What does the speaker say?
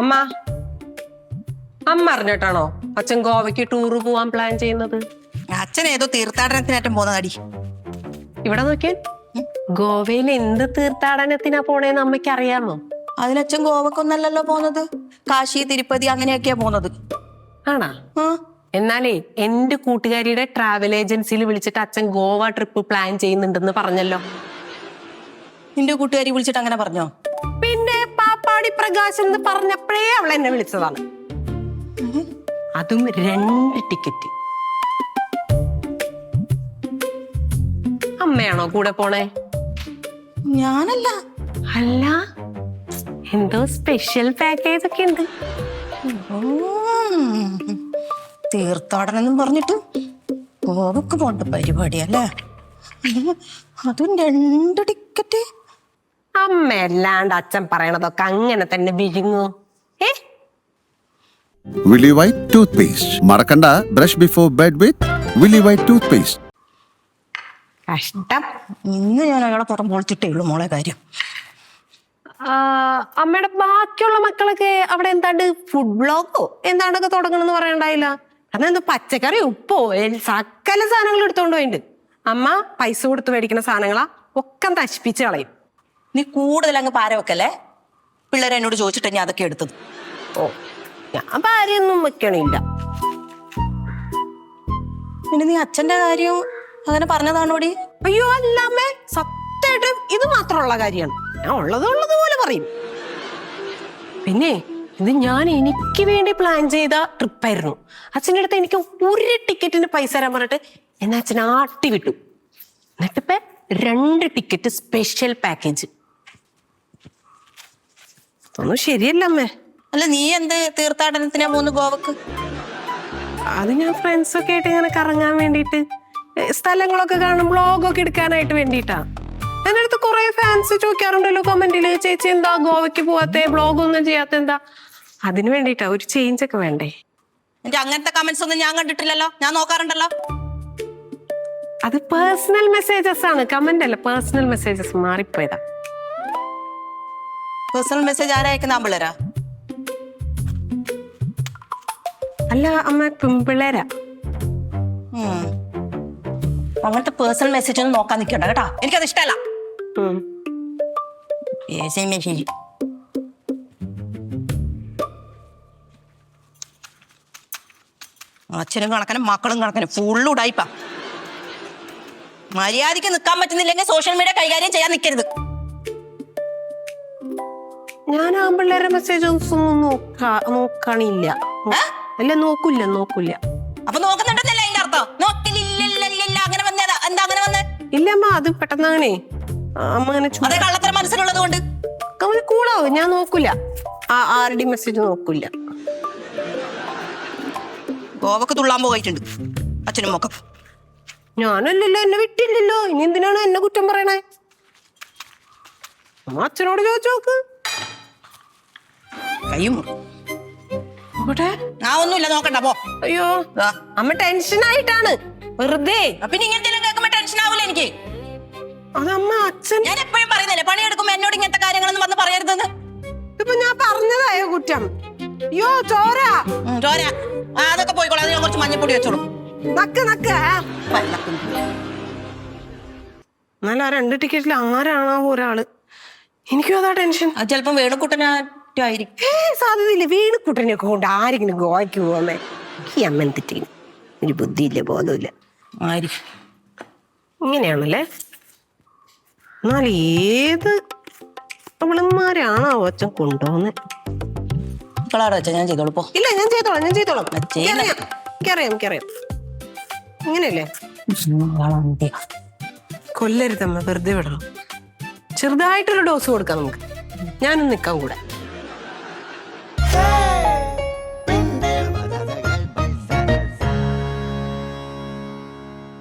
അമ്മ അമ്മ അറിഞ്ഞിട്ടാണോ അച്ഛൻ ഗോവയ്ക്ക് ടൂറ് പോവാൻ പ്ലാൻ ചെയ്യുന്നത്? അച്ഛൻ ഏതോ തീർത്ഥാടനത്തിനേറ്റം പോകുന്നതാടി. ഇവിടെ നോക്കിയാൽ ഗോവയിൽ എന്ത് തീർത്ഥാടനത്തിനാ പോണേന്ന് അമ്മയ്ക്ക് അറിയാമോ? അതിനച്ഛൻ ഗോവക്കൊന്നല്ലല്ലോ പോകുന്നത്, കാശി തിരുപ്പതി അങ്ങനെയൊക്കെയാ പോകുന്നത്. ആണാ? എന്നാലേ എന്റെ കൂട്ടുകാരിയുടെ ട്രാവൽ ഏജൻസിയിൽ വിളിച്ചിട്ട് അച്ഛൻ ഗോവ ട്രിപ്പ് പ്ലാൻ ചെയ്യുന്നുണ്ടെന്ന് പറഞ്ഞല്ലോ. നിന്റെ കൂട്ടുകാരി വിളിച്ചിട്ട് അങ്ങനെ പറഞ്ഞോ? പിന്നെ പാപ്പാടി പ്രകാശ് എന്ന് പറഞ്ഞപ്പോഴേ അവൾ എന്നെ വിളിച്ചതാണ്. അതും 2 ടിക്കറ്റ്. അമ്മയാണോ കൂടെ പോണേ? ഞാനല്ല. അല്ല, എന്തോ സ്പെഷ്യൽ പാക്കേജ് ഒക്കെ ഉണ്ട്. തീർത്ഥാടനം എന്നും പറഞ്ഞിട്ട് ഗോവക്ക് പോണ്ട പരിപാടിയല്ലേ? അതും 2 ടിക്കറ്റ്. അമ്മയല്ലാണ്ട് അച്ഛൻ പറയണതൊക്കെ അങ്ങനെ തന്നെ വിഴുങ്ങൂ. Willy White toothpaste. Marakanda, brush before bed with Willy White toothpaste. കഷ്ടം. ഇന്ന് ഞാൻ അയാളെ പുറം പൊളിച്ചിട്ടേ ഉള്ളൂ മോളെ കാര്യം. അമ്മയുടെ ബാക്കിയുള്ള മക്കളൊക്കെ അവിടെ എന്താണ്ട് ഫുഡ് ബ്ലോഗോ എന്താണ്ടൊക്കെ തുടങ്ങണമെന്ന് പറയണ്ടായില്ല. അതെന്തോ പച്ചക്കറി ഉപ്പോ സകല സാധനങ്ങൾ എടുത്തോണ്ട് പോയിണ്ട്. അമ്മ പൈസ കൊടുത്ത് മേടിക്കുന്ന സാധനങ്ങളാ ഒക്കെ നശിപ്പിച്ച് കളയും. നീ കൂടുതൽ അങ്ങ് പാര വെക്കല്ലേ. പിള്ളേരെ എന്നോട് ചോദിച്ചിട്ട് ഞാൻ അതൊക്കെ എടുത്തത്. ഓ, ഞാൻ ഭാര്യയൊന്നും വെക്കണില്ല. പിന്നെ നീ അച്ഛന്റെ കാര്യം അങ്ങനെ പറഞ്ഞതാണോടി? അയ്യോ അല്ലാമ്മേ, സത്യമായിട്ടും ഇത് മാത്രമുള്ള കാര്യമാണ്. ഞാൻ ഉള്ളതുപോലെ പറയും. പിന്നെ ഇത് ഞാൻ എനിക്ക് വേണ്ടി പ്ലാൻ ചെയ്ത ട്രിപ്പായിരുന്നു. അച്ഛൻ്റെ അടുത്ത് എനിക്ക് 1 ടിക്കറ്റിന് പൈസ തരാൻ പറഞ്ഞിട്ട് എന്നെ അച്ഛൻ ആട്ടി വിട്ടു. എന്നിട്ടിപ്പ 2 ടിക്കറ്റ് സ്പെഷ്യൽ പാക്കേജ്. ഒന്നും ശരിയല്ല അമ്മേ. അല്ല, നീ എന്ത് തീർത്ഥാടനത്തിനാ പോകുന്നു ഗോവക്ക്? അത് ഞാൻ ഫ്രണ്ട്സൊക്കെ ആയിട്ട് ഇങ്ങനെ കറങ്ങാൻ വേണ്ടിയിട്ട്, സ്ഥലങ്ങളൊക്കെ കാണും, ബ്ലോഗൊക്കെ എടുക്കാനായിട്ട് വേണ്ടിയിട്ടാ. എൻ്റെ അടുത്ത് കുറെ ഫാൻസ് ചോദിക്കാറുണ്ടല്ലോ കമന്റില്, ചേച്ചി എന്താ ഗോവയ്ക്ക് പോവാത്തെ, ബ്ലോഗ് ഒന്നും ചെയ്യാത്ത എന്താ? അതിന് വേണ്ടിയിട്ടാ, ഒരു ചേഞ്ച് ഒക്കെ വേണ്ടേ. എന്റെ അങ്ങനത്തെ കമന്റ്സ് ഒന്നും ഞാൻ കണ്ടിട്ടില്ലല്ലോ, ഞാൻ നോക്കാറുണ്ടല്ലോ. അത് പേഴ്സണൽ മെസ്സേജസ് ആണ്, കമന്റ് അല്ല, പേഴ്സണൽ മെസ്സേജസ്. മാറിപ്പോയതാ. പേഴ്സണൽ മെസ്സേജ് ആരാ അയക്കുന്ന? ആമ്പിള്ളേരാ? അല്ല അമ്മ, പെമ്പിള്ളേരാ. അങ്ങനത്തെ പേഴ്സണൽ മെസ്സേജ് ഒന്നും നോക്കാൻ നിൽക്കണ്ട കേട്ടാ, എനിക്കത് ഇഷ്ടമല്ല. മെസ്സേജ് അച്ഛനും കണക്കനും മക്കളും കണക്കനും ഫുള്ള് ഉടായിപ്പാ. മര്യാദക്ക് നിൽക്കാൻ പറ്റുന്നില്ലെങ്കിൽ സോഷ്യൽ മീഡിയ കൈകാര്യം ചെയ്യാൻ നിൽക്കരുത്. ഞാൻ ആമ്പിള്ളേരുടെ മെസ്സേജ് ഒന്നും നോക്കണില്ല. അല്ല, നോക്കൂല. അപ്പൊ നോക്കുന്നുണ്ടെന്നല്ലേ അതിന്റെ അർത്ഥം? നോക്കില്ല അങ്ങനെ വന്നേതാ? എന്താ അങ്ങനെ വന്നേ? ഇല്ല അമ്മ, അത് പെട്ടെന്ന് അങ്ങനെ അമ്മ അങ്ങനെ അതേ കള്ളത്തരം മനസ്സിലുള്ളത് കൊണ്ട് കൂളാവും. ഞാൻ നോക്കൂല, ആരുടെയും മെസ്സേജ് നോക്കൂല. ഗോവക്ക് തുള്ളാൻ പോയിട്ടുണ്ട് അച്ഛനും മക്കൾ. ഞാനല്ലല്ലോ, എന്നെ വിട്ടില്ലല്ലോ. ഇനി എന്തിനാണ് എന്നെ കുറ്റം പറയണേ? അച്ഛനോട് ചോദിച്ചു നോക്ക്. കയ്യും ആ ഒന്നുമില്ല, നോക്കണ്ട പോ. അയ്യോ അമ്മ ടെൻഷൻ ആയിട്ടാണ് വെറുതെ. പിന്നെ ഇങ്ങനത്തെ കേൾക്കുമ്പോ ടെൻഷൻ ആവൂല എനിക്ക്. അതമ്മ അച്ഛൻ, ഞാൻ എപ്പോഴും പറയുന്നില്ലേ പണിയെടുക്കുമ്പോ എന്നോട് ഇങ്ങനത്തെ കാര്യങ്ങളൊന്നും വന്ന് പറയരുതെന്ന്. ഇപ്പൊ ഞാൻ പറഞ്ഞതായോ കുറ്റം? അയ്യോ ചോര അതൊക്കെ പോയിക്കോളാം. അത് ഞാൻ കുറച്ച് മഞ്ഞപ്പൊടി വെച്ചോളൂ. എന്നാലും ആ 2 ടിക്കറ്റിൽ ആരാണോ ഒരാള്? എനിക്കും അതാ ടെൻഷൻ. അത് ചിലപ്പം വേണുക്കുട്ടനായിരിക്കും. സാധ്യതയില്ല. വീണുക്കുട്ടനെയൊക്കെ കൊണ്ട് ആരെങ്കിലും ഗോവയ്ക്ക് പോകാമേ? ഈ അമ്മൻ തെറ്റി ഒരു ബുദ്ധിയില്ല, ബോധമില്ല. ഇങ്ങനെയാണല്ലേ? എന്നാൽ ഏത് അവളന്മാരാണോ അച്ഛൻ കൊണ്ടുപോകുന്നത്? ഞാൻ ചെയ്തോളൂ പോ. ഇല്ല, ഞാൻ ചെയ്തോളാം. എനിക്കറിയാം. ഇങ്ങനെയല്ലേ? കൊല്ലരുതമ്മ, വെറുതെ വിടണം. ചെറുതായിട്ടൊരു ഡോസ് കൊടുക്കാം നമുക്ക്. ഞാനും നിൽക്കാൻ കൂടെ.